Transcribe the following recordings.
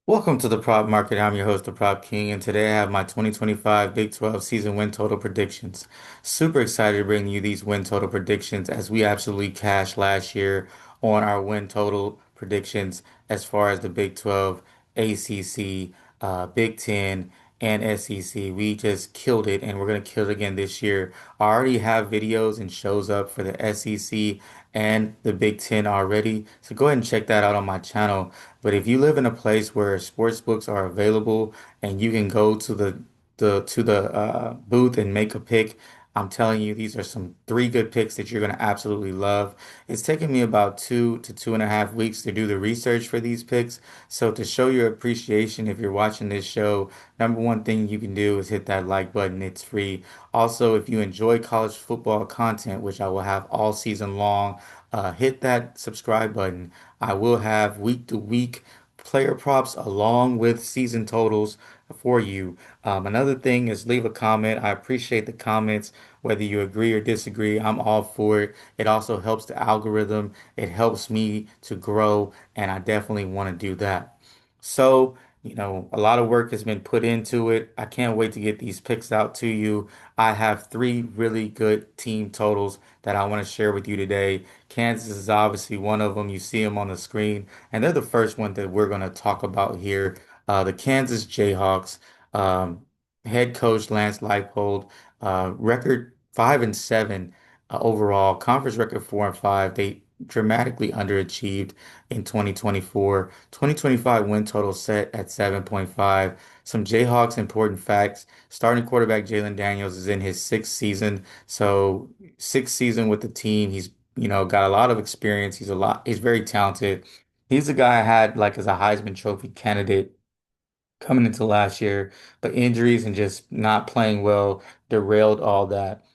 Welcome to the Prop Market. I'm your host, the Prop King, and today I have my 2025 Big 12 season win total predictions. Super excited to bring you these win total predictions as we absolutely cashed last year on our win total predictions as far as the Big 12, ACC, Big 10, and SEC. We just killed it, and we're going to kill it again this year. I already have videos and shows up for the SEC and the Big 10 already, so go ahead and check that out on my channel. But if you live in a place where sports books are available and you can go to the booth and make a pick, I'm telling you, these are some three good picks that you're going to absolutely love. It's taken me about 2 to 2.5 weeks to do the research for these picks. So to show your appreciation, if you're watching this show, number one thing you can do is hit that like button. It's free. Also, if you enjoy college football content, which I will have all season long, hit that subscribe button. I will have week to week player props along with season totals for you. Another thing is leave a comment. I appreciate the comments, whether you agree or disagree. I'm all for it. It also helps the algorithm. It helps me to grow, and I definitely want to do that. So, a lot of work has been put into it. I can't wait to get these picks out to you. I have three really good team totals that I want to share with you today. Kansas is obviously one of them. You see them on the screen, and they're the first one that we're going to talk about here. The Kansas Jayhawks, um, head coach Lance Leipold, record 5-7 overall, conference record 4-5. They dramatically underachieved in 2024. 2025 win total set at 7.5. Some Jayhawks important facts. Starting quarterback Jalen Daniels is in his sixth season. So sixth season with the team. He's, got a lot of experience. He's very talented. He's the guy I had like as a Heisman Trophy candidate coming into last year, but injuries and just not playing well derailed all that.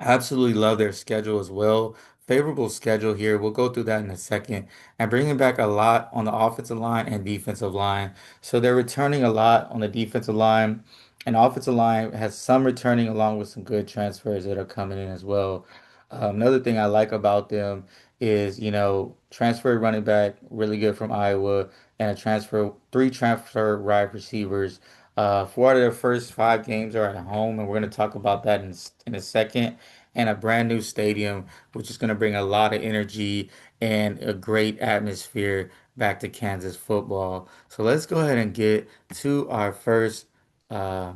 Absolutely love their schedule as well. Favorable schedule here. We'll go through that in a second. And bringing back a lot on the offensive line and defensive line. So they're returning a lot on the defensive line. And offensive line has some returning along with some good transfers that are coming in as well. Another thing I like about them is, transfer running back, really good from Iowa, and three transfer wide receivers. Four out of their first five games are at home, and we're going to talk about that in a second. And a brand new stadium, which is going to bring a lot of energy and a great atmosphere back to Kansas football. So let's go ahead and get to our first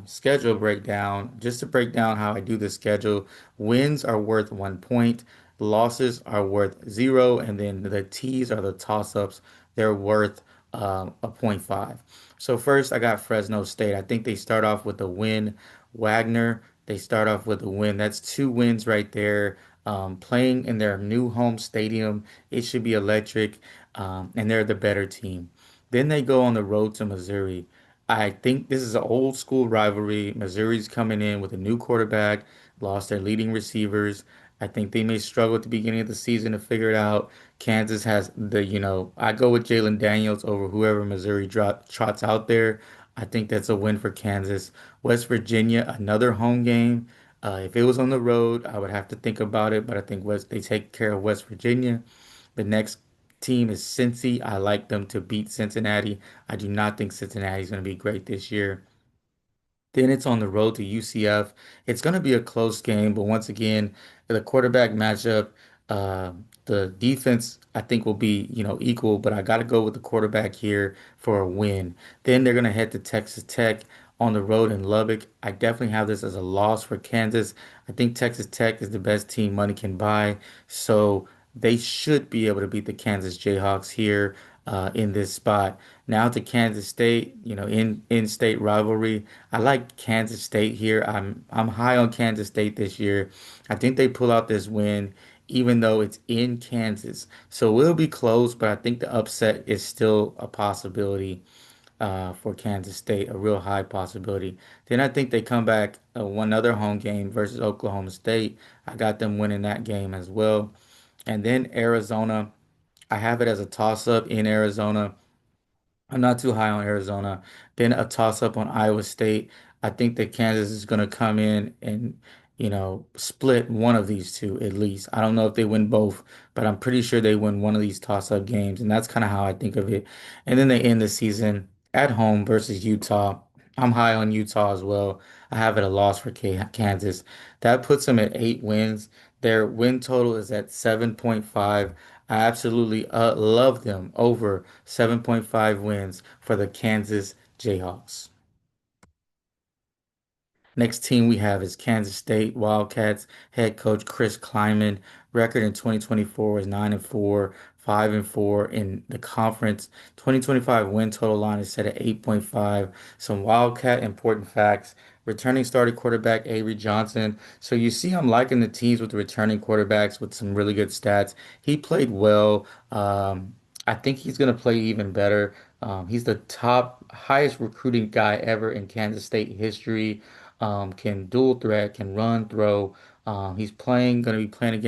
schedule breakdown. Just to break down how I do the schedule, wins are worth 1 point, losses are worth zero, and then the T's are the toss-ups. They're worth a point five. So first, I got Fresno State. I think they start off with a win. Wagner, they start off with a win. That's two wins right there. Playing in their new home stadium, it should be electric, and they're the better team. Then they go on the road to Missouri. I think this is an old school rivalry. Missouri's coming in with a new quarterback, lost their leading receivers. I think they may struggle at the beginning of the season to figure it out. Kansas has I go with Jalen Daniels over whoever Missouri trots out there. I think that's a win for Kansas. West Virginia, another home game. If it was on the road, I would have to think about it, but I think they take care of West Virginia. The next team is Cincy. I like them to beat Cincinnati. I do not think Cincinnati is going to be great this year. Then it's on the road to UCF. It's going to be a close game, but once again, the quarterback matchup, uh, the defense, I think will be, equal, but I got to go with the quarterback here for a win. Then they're going to head to Texas Tech on the road in Lubbock. I definitely have this as a loss for Kansas. I think Texas Tech is the best team money can buy, so they should be able to beat the Kansas Jayhawks here in this spot. Now to Kansas State, in-state rivalry. I like Kansas State here. I'm high on Kansas State this year. I think they pull out this win, even though it's in Kansas. So it will be close, but I think the upset is still a possibility for Kansas State, a real high possibility. Then I think they come back one other home game versus Oklahoma State. I got them winning that game as well. And then Arizona, I have it as a toss-up in Arizona. I'm not too high on Arizona. Then a toss up on Iowa State. I think that Kansas is going to come in and, split one of these two at least. I don't know if they win both, but I'm pretty sure they win one of these toss up games. And that's kind of how I think of it. And then they end the season. at home versus Utah. I'm high on Utah as well. I have it a loss for Kansas. That puts them at 8 wins. Their win total is at 7.5. I absolutely love them over 7.5 wins for the Kansas Jayhawks. Next team we have is Kansas State Wildcats head coach Chris Kleiman. Record in 2024 is 9-4, 5-4 in the conference. 2025 win total line is set at 8.5. Some Wildcat important facts. Returning starting quarterback Avery Johnson. So you see, I'm liking the teams with the returning quarterbacks with some really good stats. He played well. I think he's going to play even better. He's the top, highest recruiting guy ever in Kansas State history. Can dual threat, can run, throw. He's going to be playing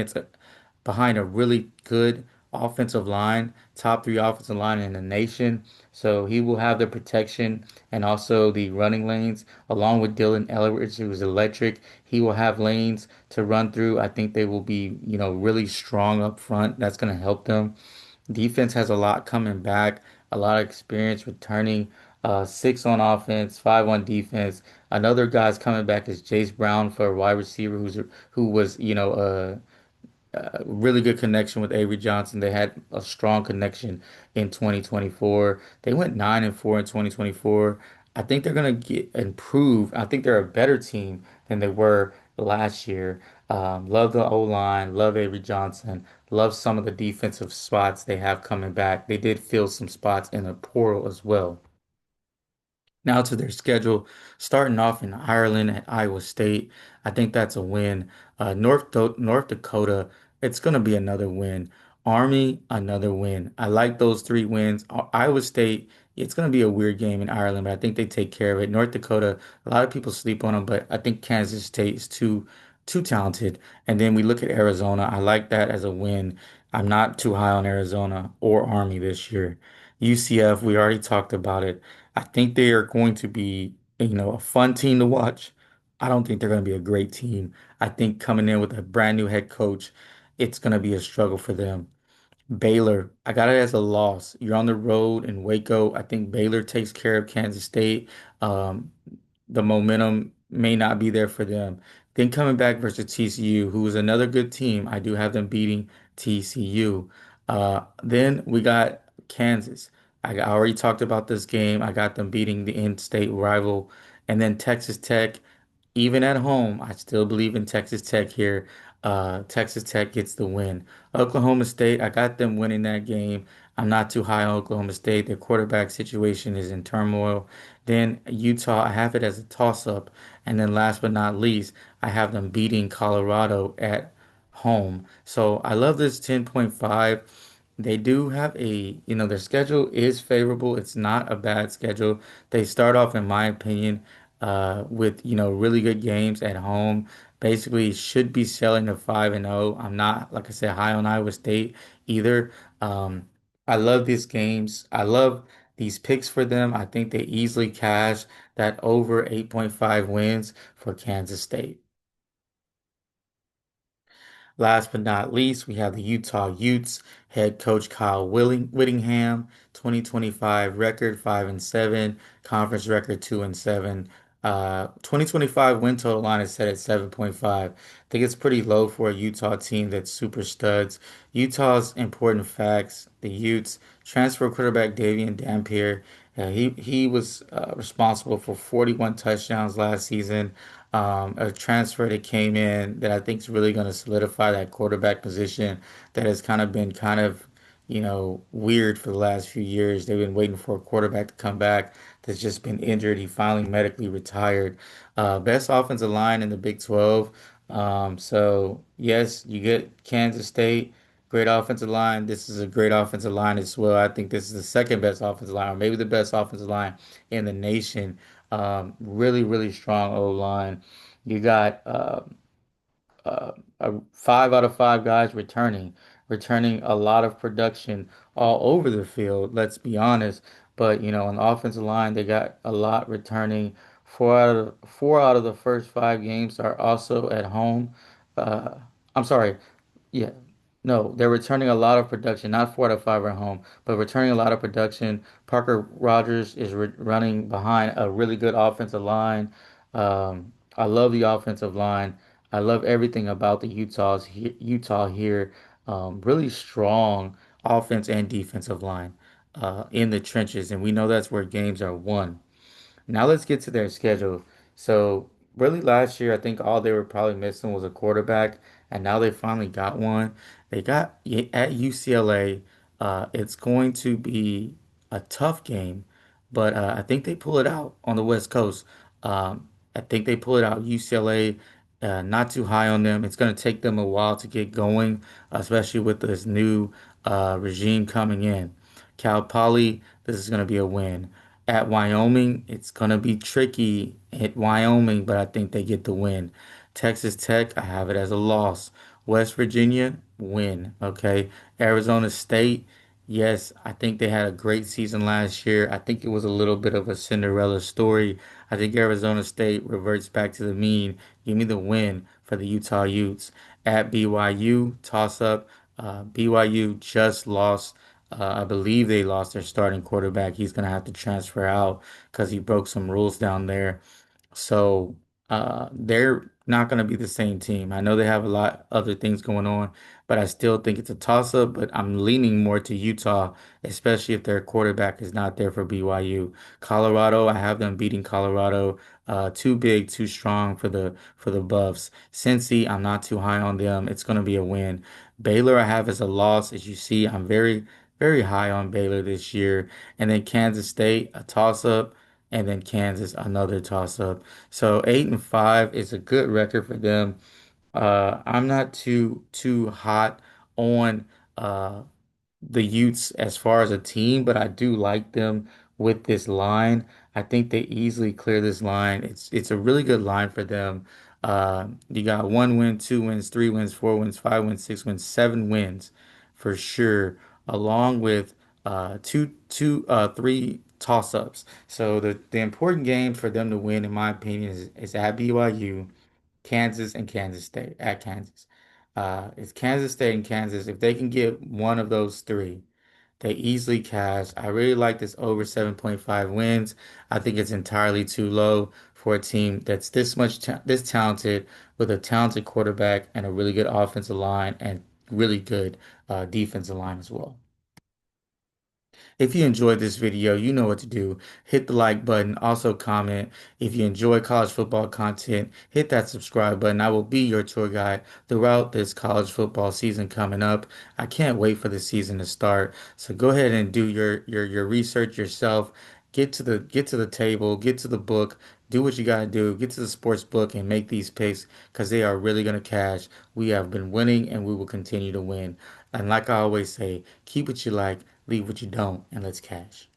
behind a really good offensive line, top three offensive line in the nation. So he will have the protection and also the running lanes, along with Dylan Elridge, who is electric. He will have lanes to run through. I think they will be, really strong up front. That's going to help them. Defense has a lot coming back, a lot of experience returning. Six on offense, five on defense. Another guy's coming back is Jace Brown for a wide receiver who was a really good connection with Avery Johnson. They had a strong connection in 2024. They went 9-4 in 2024. I think they're gonna get improved. I think they're a better team than they were last year. Love the O line, love Avery Johnson, love some of the defensive spots they have coming back. They did fill some spots in the portal as well. Now to their schedule, starting off in Ireland at Iowa State. I think that's a win. North Dakota, it's going to be another win. Army, another win. I like those three wins. Iowa State, it's going to be a weird game in Ireland, but I think they take care of it. North Dakota, a lot of people sleep on them, but I think Kansas State is too talented. And then we look at Arizona. I like that as a win. I'm not too high on Arizona or Army this year. UCF, we already talked about it. I think they are going to be, a fun team to watch. I don't think they're going to be a great team. I think coming in with a brand new head coach, it's going to be a struggle for them. Baylor, I got it as a loss. You're on the road in Waco. I think Baylor takes care of Kansas State. Um, the momentum may not be there for them. Then coming back versus TCU, who is another good team. I do have them beating TCU. Then we got Kansas. I already talked about this game. I got them beating the in-state rival. And then Texas Tech. Even at home, I still believe in Texas Tech here. Texas Tech gets the win. Oklahoma State, I got them winning that game. I'm not too high on Oklahoma State. Their quarterback situation is in turmoil. Then Utah, I have it as a toss-up. And then last but not least, I have them beating Colorado at home. So I love this 10.5. They do have their schedule is favorable. It's not a bad schedule. They start off, in my opinion, with really good games at home. Basically, should be selling to 5-0. I'm not, like I said, high on Iowa State either. Um, I love these games. I love these picks for them. I think they easily cash that over 8.5 wins for Kansas State. Last but not least, we have the Utah Utes head coach Kyle Whittingham, 2025 record 5-7, conference record 2-7. 2025 win total line is set at 7.5. I think it's pretty low for a Utah team that's super studs. Utah's important facts: the Utes transfer quarterback Davian Dampier. He was responsible for 41 touchdowns last season. A transfer that came in that I think is really going to solidify that quarterback position that has kind of been weird for the last few years. They've been waiting for a quarterback to come back that's just been injured. He finally medically retired. Best offensive line in the Big 12. So yes, you get Kansas State, great offensive line. This is a great offensive line as well. I think this is the second best offensive line, or maybe the best offensive line in the nation. Really, really strong O line. You got five out of five guys returning a lot of production all over the field. Let's be honest. But on the offensive line, they got a lot returning. Four out of the first five games are also at home. Uh, I'm sorry. Yeah. No, they're returning a lot of production, not 4 out of 5 at home, but returning a lot of production. Parker Rogers is running behind a really good offensive line. I love the offensive line. I love everything about the Utah here. Really strong offense and defensive line in the trenches, and we know that's where games are won. Now let's get to their schedule. So really last year, I think all they were probably missing was a quarterback, and now they finally got one. They got at UCLA. It's going to be a tough game, but I think they pull it out on the West Coast. I think they pull it out. UCLA, not too high on them. It's going to take them a while to get going, especially with this new regime coming in. Cal Poly, this is going to be a win. At Wyoming, it's going to be tricky at Wyoming, but I think they get the win. Texas Tech, I have it as a loss. West Virginia, win. Okay. Arizona State, yes, I think they had a great season last year. I think it was a little bit of a Cinderella story. I think Arizona State reverts back to the mean. Give me the win for the Utah Utes. At BYU, toss up. BYU just lost. I believe they lost their starting quarterback. He's going to have to transfer out because he broke some rules down there. So they're not going to be the same team. I know they have a lot other things going on, but I still think it's a toss-up. But I'm leaning more to Utah, especially if their quarterback is not there for BYU. Colorado, I have them beating Colorado. Too big, too strong for the Buffs. Cincy, I'm not too high on them. It's going to be a win. Baylor, I have as a loss. As you see, I'm very high on Baylor this year. And then Kansas State, a toss-up and then Kansas another toss up. So 8-5 is a good record for them. I'm not too hot on uh, the Utes as far as a team, but I do like them with this line. I think they easily clear this line. It's a really good line for them. You got 1 win, 2 wins, 3 wins, 4 wins, 5 wins, 6 wins, 7 wins for sure, along with three toss-ups. So the important game for them to win, in my opinion, is at BYU, Kansas, and Kansas State at Kansas. It's Kansas State and Kansas. If they can get one of those three, they easily cash. I really like this over 7.5 wins. I think it's entirely too low for a team that's this talented with a talented quarterback and a really good offensive line and really good defensive line as well. If you enjoyed this video, you know what to do. Hit the like button, also comment. If you enjoy college football content, hit that subscribe button. I will be your tour guide throughout this college football season coming up. I can't wait for the season to start. So go ahead and do your research yourself. Get to the table, get to the book, do what you gotta do, get to the sports book and make these picks because they are really gonna cash. We have been winning and we will continue to win. And like I always say, keep what you like, leave what you don't, and let's cash.